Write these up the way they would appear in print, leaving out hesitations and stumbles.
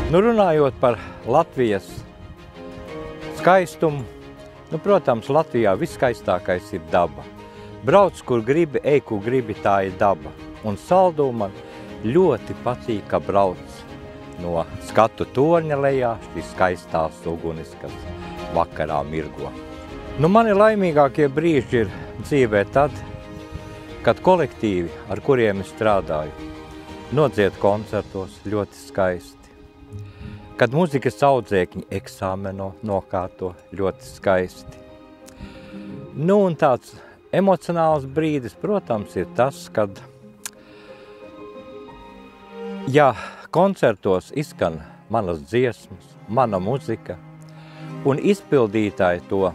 Nu, runājot par Latvijas skaistumu, protams, Latvijā viskaistākais ir daba. Brauc, kur gribi, ej, kur gribi, tā ir daba. Un Saldū man ļoti patīk, ka brauc no skatu torņa lejā šīs skaistās ugunis, kas vakarā mirgo. Nu, mani laimīgākie brīži ir dzīvē tad, kad kolektīvi, ar kuriem es strādāju, nodzied koncertos ļoti skaisti. Kad muzikas audzēkņi eksāmeno nokārto ļoti skaisti. Nu, un tāds emocionāls brīdis, protams, ir tas, kad, ja koncertos izskan manas dziesmas, mana muzika, un izpildītāji to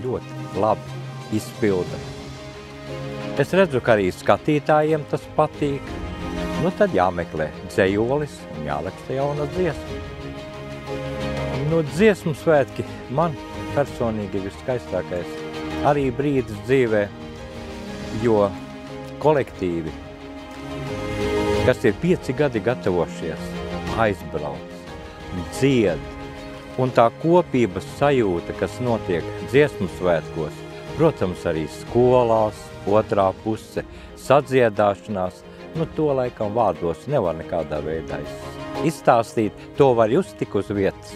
ļoti labi izpilda. Es redzu, ka arī skatītājiem tas patīk. Nu, tad jāmeklē dzejolis un jāraksta jauna dziesma. Nu, dziesmu svētki man personīgi ir viskaistākais arī brīdis dzīvē, jo kolektīvi, kas ir 5 gadi gatavošies, aizbrauc, dzied, un tā kopības sajūta, kas notiek dziesmu svētkos, protams, arī skolās, otrā puse, sadziedāšanās, nu, to laikam vārdos nevar nekādā veidā izstāstīt, to var just tik uz vietas.